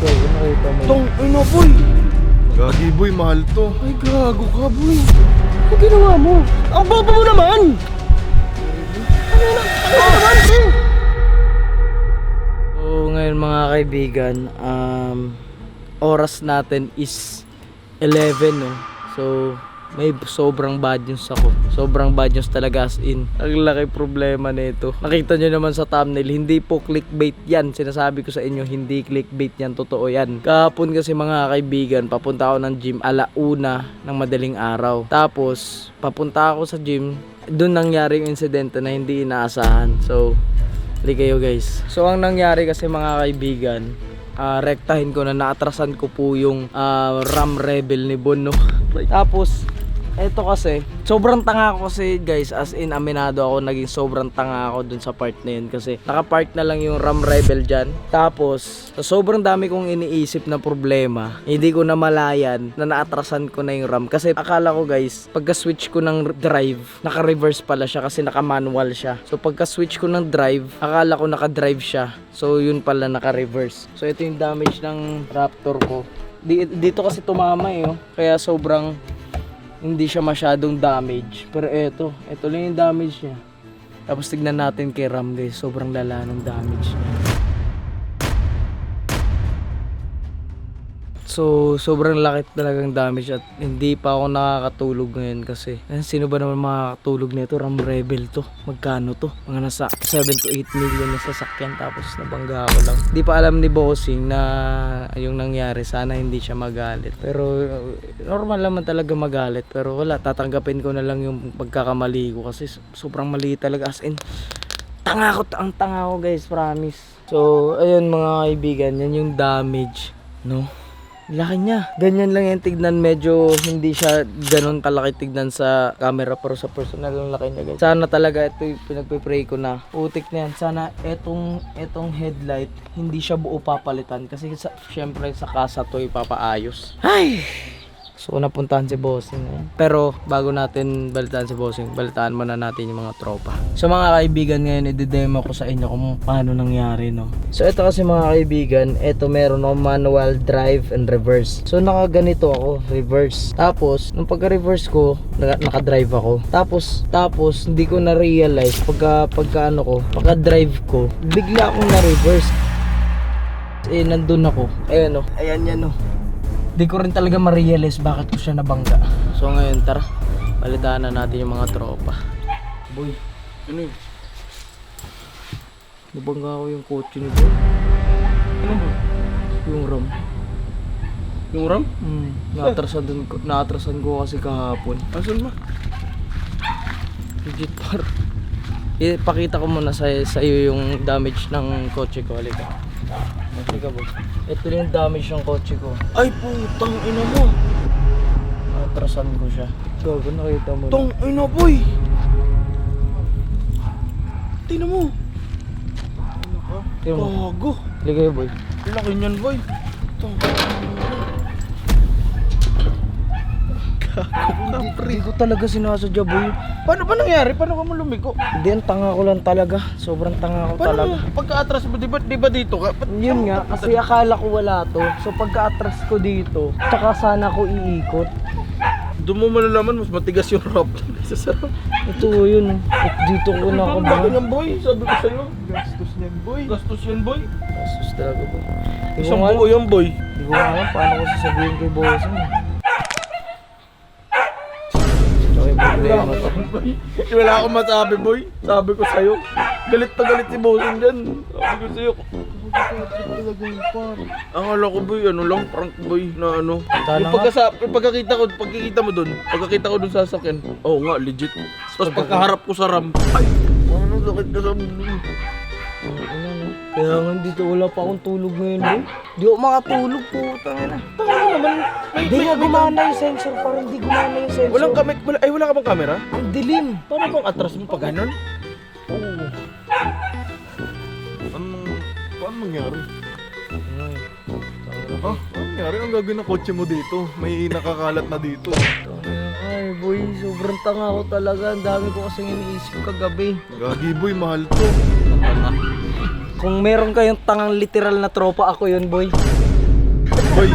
Gago, nakita mo. Tong, ano boy? Gagi boy, mahal to. Ay gago ka boy. Ano ginawa mo? Ang baba mo naman! So ngayon mga kaibigan, oras natin is 11 no. So may sobrang bad news ako. Sobrang bad news talaga as in. Ang laki problema nito. Nakita nyo naman sa thumbnail, hindi po clickbait yan. Sinasabi ko sa inyo, hindi clickbait yan. Totoo yan. Kahapon kasi mga kaibigan, papunta ako ng gym 1:00 ng madaling araw. Tapos, papunta ako sa gym, doon nangyari yung insidente na hindi inaasahan. So, hali kayo guys. So, ang nangyari kasi mga kaibigan, rektahin ko na naatrasan ko po yung RAM Rebel ni Bon no? Tapos eto kasi sobrang tanga ko kasi guys, as in aminado ako, naging sobrang tanga ako dun sa part na yun kasi nakapark na lang yung RAM Rebel dyan. Tapos sa sobrang dami kong iniisip na problema, hindi ko na malayan na naatrasan ko na yung RAM kasi akala ko guys, pagka switch ko ng drive, naka reverse pala siya kasi naka manual siya. So pagka switch ko ng drive, akala ko naka drive siya, so yun pala naka reverse. So ito yung damage ng Raptor ko. Dito kasi tumama eh oh. Kaya sobrang hindi siya masyadong damage. Pero ito lang yung damage niya. Tapos tignan natin kay RAM guys, sobrang lala ng damage niya. So sobrang laki talagang damage at hindi pa ako nakakatulog ngayon kasi sino ba naman makakatulog nito? RAM Rebel to. Magkano to? Mga nasa 7 to 8 million na sasakyan tapos nabangga ako lang. Hindi pa alam ni Bossing na yung nangyari, sana hindi siya magalit. Pero normal naman talaga magalit, pero wala, tatanggapin ko na lang yung pagkakamali ko kasi sobrang mali talaga, as in tanga ko guys, promise. So ayun mga kaibigan, yan yung damage no. Laki niya. Ganyan lang yung tignan. Medyo hindi siya ganun kalaki tignan sa camera, pero sa personal lang laki niya guys. Sana talaga ito yung pinagpe-pray ko na utik na yan. Sana etong headlight hindi siya buo papalitan kasi syempre sa kasa to ipapaayos. Ay! So napuntahan si Bossing ngayon. Pero bago natin balitaan si Bossing, balitaan muna natin yung mga tropa. So mga kaibigan, ngayon i-demo ko sa inyo kung paano nangyari no. So ito kasi mga kaibigan, ito meron akong manual, drive and reverse. So nakaganito ako, reverse. Tapos nung pagka-reverse ko, naka-drive ako. Tapos hindi ko na-realize pagka-drive ko, bigla akong na-reverse. Nandun ako. Ayan o, ayan yan o. Di ko rin talaga ma-realize bakit ko siya nabangga. So ngayon tara, balitaan na natin yung mga tropa. Boy, Ano yun? nabangga ako yung kotse ni Boy. Ano ba? Yung RAM. Yung RAM? Naatrasan ko kasi kahapon. Asan ba? Legit par. Ipakita ko muna sa iyo yung damage ng kotse ko. Halika. Halika boy. Ito yung damage ng kotse ko. Ay putang ina mo. Naatrasan ko siya. Gago, nakita mo na. Tong ina boy. Tingnan mo. Tingnan mo. Gago. Halika boy. Laki niyan boy. Tong. Hindi ko talaga sinasadya boy. Paano ba nangyari? Paano ka mo lumiko? Hindi, ang tanga ko lang talaga. Sobrang tanga ko talaga. Paano pagka-atras mo? Di ba dito ka? Yun nga, kasi akala ko wala to. So pagka-atras ko dito, tsaka sana ko iikot. Doon mo malalaman, mas matigas yung Raptor kaysa sa Raptor. Ito yun. At dito ko na ako Bakit ba? yan boy? Sabi ko sa'yo. Gastos yan boy. Gastos yan boy. Asus talaga ba? Isang buo yan boy. Hindi ko nga alam paano ko sasabihin kay Bossing. So yung problema to. Wala akong masabi boy. Sabi ko sa'yo. Galit na galit si Bossing dyan. Sabi ko sa'yo. Akala ko boy, ano lang, prank boy na ano. Yung pagkakita mo dun sa sasakyan. Oo nga, legit. Tapos pagkaharap ko sa RAM. Ay, ano sakit na sa Kaya nga dito wala pa akong tulog ngayon boy. Di ako makatulog po. Tanga na. Hindi nga gumana yung sensor, parang hindi gumana yung sensor. Wala ka bang camera? Ang dilim. Paano bang atras mo pag ganon? Oo. Paano mangyari? Ha? Paano mangyari? Ang gagawin ng kotse mo dito? May nakakalat na dito. Ay boy, sobrang tanga ko talaga. Ang dami ko kasing iniisip kagabi. Gagi boy, mahal to. Kung meron kayong tangang literal na tropa, ako yun boy. Boy,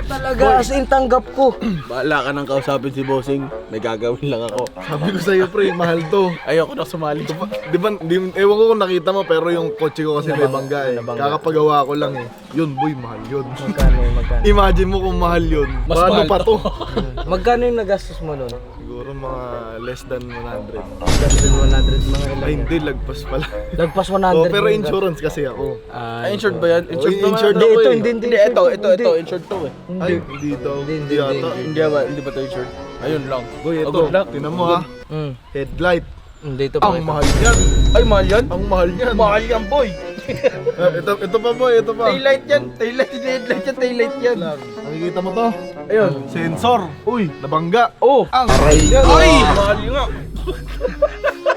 Talaga, as in tanggap ko. bahala ka nang kausapin si Bossing. May gagawin lang ako. Sabi ko sa'yo, pre, mahal to. Ayoko na sumali. Di ba, ewan ko kung nakita mo, pero yung kotse ko kasi may bangga eh. Kakapagawa ko lang eh. Yun, boy, mahal yun. Magkano? Imagine mo kung mahal yun. Mas Paano mahal pa to. to? Magkano yung nagastos mo nun? Siguro mga less than 100. Less than 100 mga ilan. Ay, hindi, lagpas pala. Lagpas 100. Oh, pero insurance kasi ako. Ay, insured ba yan? Insured Oh, naman insured ako ako eh. eh. Hindi, Ito, insured to eh. Ay, hindi daw. Hindi, yata. Hindi ba to insured? Ayun lang. Boy, ito. good luck. Tinan mo ha. Headlight. Hindi, ito pa. Ang mahal yan. Ay, mahal yan? Ang mahal yan. Mahal yan, boy. Ito pa boy, ito pa. Taillight yan. Taillight yan. Nakikita mo to? Ayun. Sensor. Uy, nabangga. Oh. Ang Ay, Ay! mahal yun nga.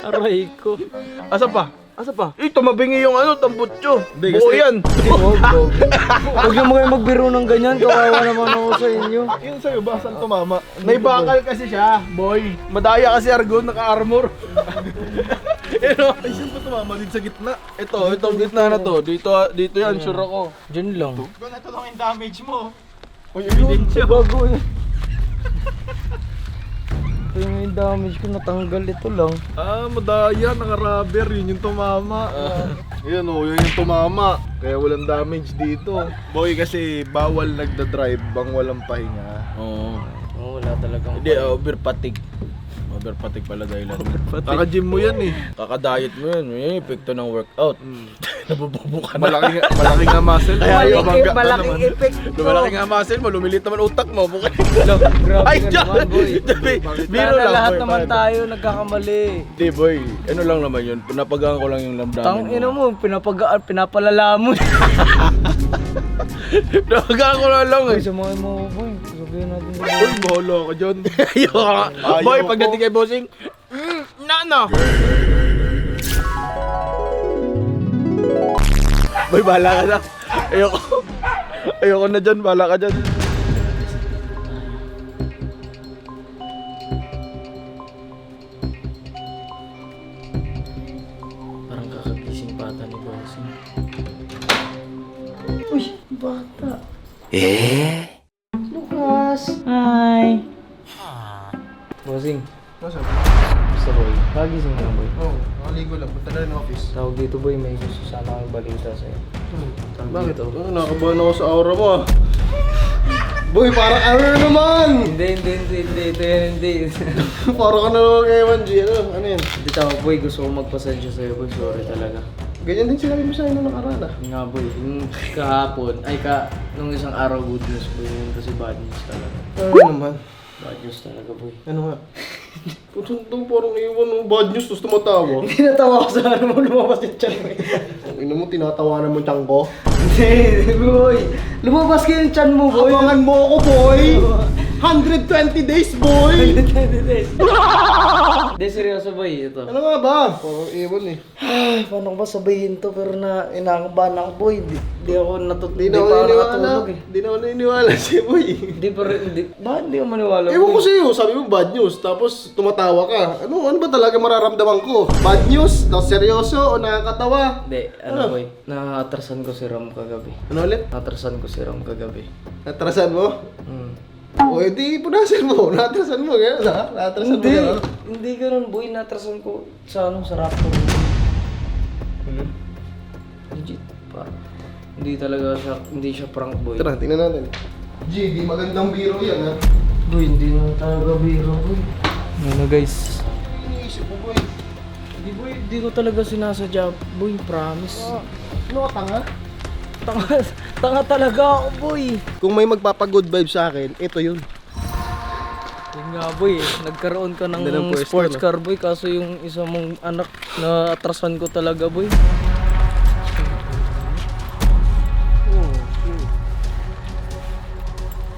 Aray ko. Asa pa? Tumabingi yung tambutso. Hindi, Buo kasi- yan. Huwag naman kayo magbiro ng ganyan. Kawawa naman ako sa inyo. Yung sa'yo ba? Saan tumama? May bakal kasi siya, boy. Madaya kasi Argon, naka-armor. Ay, saan pa tumama? Din sa gitna. Itong gitna na to. Dito yan, sure ako. Diyan lang. Ito lang yung damage mo. Uy, ebidensya. Bago yun. Ito yung damage ko, natanggal ito lang. Madaya, naka-rubber. Yun yung tumama. Yun yun yung tumama. Kaya walang damage dito. Boy, kasi bawal nagda-drive bang walang pahinga. Oo. Oh, wala talagang. Hindi, overfatigue. Overfatigue pala dahilan. Kaka-gym mo yan eh. Kaka-diet mo yun. May epekto ng workout. Nabububo ka na. Malaki nga muscle. Malaking effect ito. Lumalaki nga muscle mo, lumilit naman utak mo. Bukan. Grabe Ay, ka Diyan! naman, boy. Biro Sana lang, lahat boy. naman tayo nagkakamali. Hindi, boy. Ano lang naman yun. Pinapagaan ko lang yung lamdamin Tang ina mo, pinapalala mo. Pinapagaan ko lang Boy, eh. samahin mo, boy. Sabihin natin. Uy, bahala ka dyan. Ayoko nga. Boy, pagdating kay bossing, nana! Boy, bahala ka na. Ayoko. Ayoko na dyan, bahala ka dyan. Parang kakagising bata ni Bossing. Uy, bata. Lucas! Hi! Bossing. Basta boy. Kagising ka boy. Oo, nakaligo lang. Punta na rin office. Tawag dito boy, may gusto sana akong balita sa'yo. Bakit? Nakabahan ako sa aura mo ah. Boy, parang ano na naman? Hindi. Ito yan, hindi. Parang ka na naman kay 1G. Ano yan? Hindi tawag boy, gusto ko magpasensya sa'yo boy. Sorry talaga. Ganyan din sinabi mo sa akin nung nakaraan ah. Yun nga boy, yung kahapon, nung isang araw good news boy, yun kasi bad news talaga. Ano naman? Bad news talaga boy. Ano nga? Puto itong parang iwan ng bad news tapos tumatawa. Hindi natawa ko sa ano mo lumabas yung chan mo. Ang ina mo, tinatawanan mo tiyang ko. Hindi boy, lumabas ka yung chan mo boy. Abangan mo ako, boy! 120 days, boy! Hindi seryoso boy, ito. Ano nga ba? Parang iwan eh. Ay, paano ko ba sabihin to pero inakabahan ako boy. Di ako Di di na ako pa ako naniniwala. nakatulog eh. Di na ako naniniwala si boy. Hindi pero bakit hindi ko maniwala Ewan ko boy? sa'yo, sabi mo bad news, tapos tumatawa ka. Ano ba talaga mararamdaman ko? Bad news? Tapos seryoso o nakakatawa? Hindi, ano boy, naatrasan ko si Ram kagabi. Ano ulit? Naatrasan ko si Ram kagabi. Natrasan mo? Hmm. O edi punasan mo, natrasan mo, gano'n ha? Natrasan mo gano'n? Hindi ganun boy, naatrasan ko sa sa Raptor. Legit, parang hindi siya prank boy. Tara, tingnan natin. G, di magandang biro yan ha? Boy, hindi na talaga biro boy. Ano guys? Iniisip mo boy. Hindi ko talaga sinasadya boy, promise. Ano ka tanga? Tanga talaga ako boy. Kung may magpapag-good vibe sa akin, ito yun. Yun nga boy, nagkaroon ka ng Ganda ng pwesto, sports no? car boy kaso yung isa mong anak na atrasan ko talaga boy.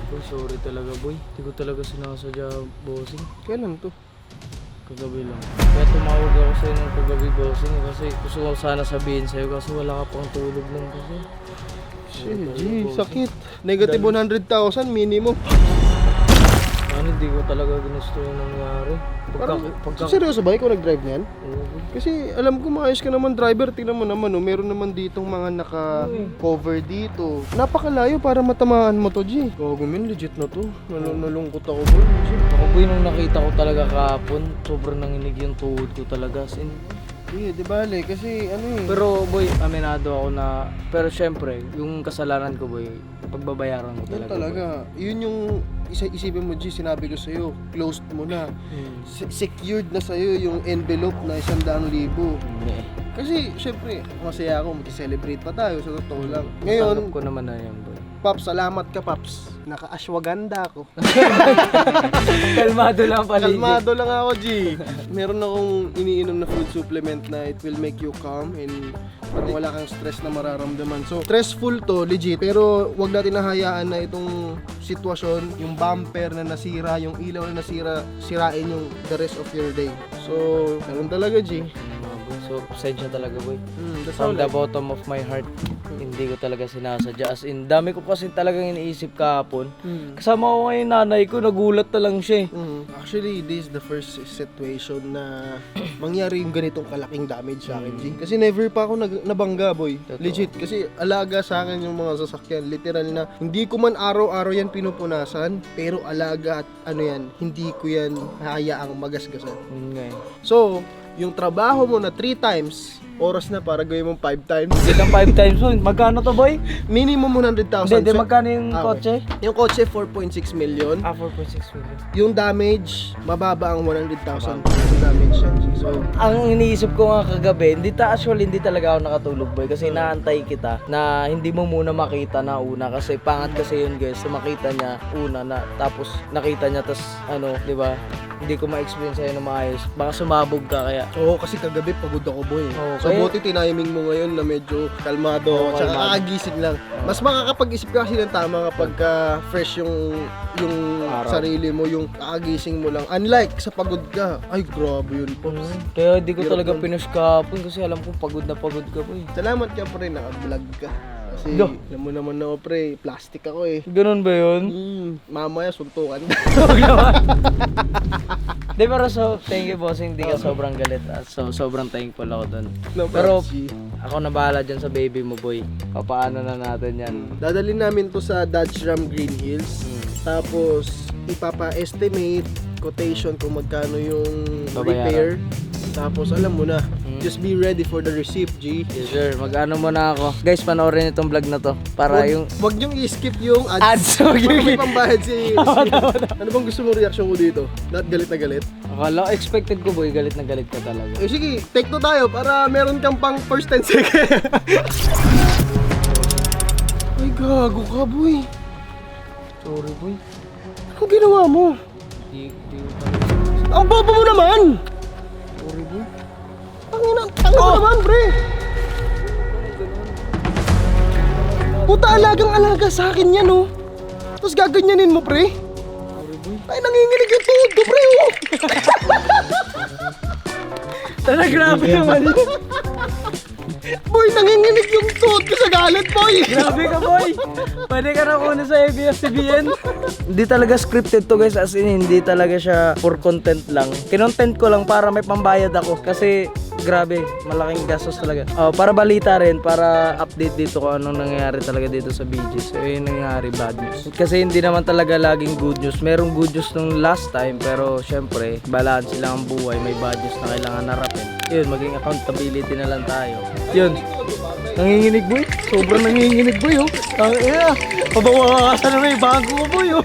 Boy, sorry talaga boy. Hindi ko talaga sinasadya bossing. Kailan to? Kagabi lang. Kaya tumawag ako sa'yo ng kagabi bossing kasi gusto ko sana sabihin sa'yo kasi wala ka pang tulog lang kasi. Shit, G, sakit. Negative 100,000 minimum. Hindi ko talaga ginusto yung nangyari. Seryoso ba ikaw nag-drive niyan? Oo. Kasi alam ko maayos ka naman driver, tingnan mo naman, oh, meron naman ditong mga naka-cover dito. Napakalayo para matamaan mo to, G. Gago min, legit na to. Nalungkot ako, boy. Legit. Ako boy, nung nakita ko talaga kahapon, sobrang nanginig yung tuhod ko talaga. As in, Di bale, kasi ano eh. pero boy, aminado ako na, pero syempre, yung kasalanan ko boy, pagbabayaran ko Yan talaga. talaga. Yun yung isipin mo, G, sinabi ko sa'yo, closed mo na. Secured na sa'yo yung envelope na 100,000. Hindi. Kasi, syempre, masaya ako, mag-celebrate pa tayo, sa totoo lang. Ngayon, Tanggap ko naman na yan boy. Paps, salamat ka, Paps. Naka-ashwagandha ako. Kalmado lang pala. Kalmado lang ako, G. Meron akong iniinom na food supplement na it will make you calm and parang wala kang stress na mararamdaman. So, stressful to, legit. Pero wag natin nahayaan na itong sitwasyon, yung bumper na nasira, yung ilaw na nasira, sirain yung the rest of your day. So, ganun talaga, G. So, pasensya talaga boy. That's From all. the bottom of my heart, hindi ko talaga sinasadya. As in, dami ko kasi talagang iniisip kahapon. Kasama ko ngayon nanay ko, nagulat na lang siya eh. Actually, this is the first situation na mangyari yung ganitong kalaking damage sa akin, G. Kasi never pa ako nabangga, boy. Totoo. Legit. Kasi alaga sa akin yung mga sasakyan. Literal na, hindi ko man araw-araw yan pinupunasan, pero alaga at ano yan, hindi ko yan hayaang magasgasan. Yun nga eh. So, yung trabaho mo na 3 times, oras na para gawin mong 5 times. Hindi lang 5 times mo. Magkano to boy? Minimum 100,000. Hindi, So, magkano yung okay. kotse? Yung kotse, 4.6 million. 4.6 million. Yung damage, mababa ang 100,000 yung damage yan. So, Ang iniisip ko nga kagabi, actually hindi talaga ako nakatulog boy kasi naantay kita na hindi mo muna makita na una kasi pangat kasi yun guys, so makita niya una na tapos nakita niya tas ano, 'di ba? Hindi ko ma-explain sa'yo na maayos. Baka sumabog ka kaya. oo, kasi kagabi pagod ako, boy. Oo, So, kaya- buti tiniming mo ngayon na medyo kalmado, Oo, tsaka kalmado. kakagising lang. Mas makakapag-isip ka kasi ng tama kapag fresh yung Araw. sarili mo, yung kakagising mo lang. Unlike sa pagod ka, ay grabe yun, Pops. Kaya hindi ko Hirap talaga nun. pinush kahapon kasi alam ko pagod na pagod ka boy. Salamat ka pre, naka-vlog ka. Kasi Yo. alam mo naman ako pre, plastic ako eh. Ganun ba yun? Mamaya suntukan. Di pero so, thank you bossing, hindi ka sobrang galit at sobrang thankful ako dun. No, Pero G. ako na bahala dyan sa baby mo boy. Papaano na natin yan? Dadalhin namin to sa Dodge Ram Green Hills. Tapos ipapa-estimate quotation kung magkano yung Babayaran. repair. Tapos alam mo na, just be ready for the receipt, G. Yes sir, mag-ano muna ako. Guys, panoorin itong vlog na to para yung Wag niyong i-skip yung ads. Para may pambayad si Ano bang gusto mo reaction ko dito? Not galit na galit? Akala, expected ko boy, galit na galit ka talaga. Eh sige, take to tayo para meron kang pang first 10 seconds. Ay gago ka, boy. Sorry boy. Anong ginawa mo? Di Ang bobo mo naman! Sorry boy. Tangina mo naman, pre! Puta, alagang-alaga sa akin yan, oh. Tapos gaganyanin mo, pre. Ay, nanginginig yung tuhod ko, pre, oh. Tara, grabe naman yun. Boy, nanginginig yung tuhod ko sa galit, boy. Grabe ka boy. Pwede ka na kuna sa ABS-CBN. Hindi talaga scripted to guys, as in hindi talaga siya for content lang. Kinontent ko lang para may pambayad ako kasi grabe, malaking gastos talaga. Para balita rin, para update dito kung anong nangyayari talaga dito sa BGS. So yun nangyayari, bad news. Kasi hindi naman talaga laging good news. Merong good news nung last time, pero syempre, balance lang ang buhay. May bad news na kailangan harapin. Yun, maging accountability na lang tayo. Yun. Nanginginig boy. Sobrang nanginginig boy oh. Tangina. Pabawasan na may bago ko boy oh.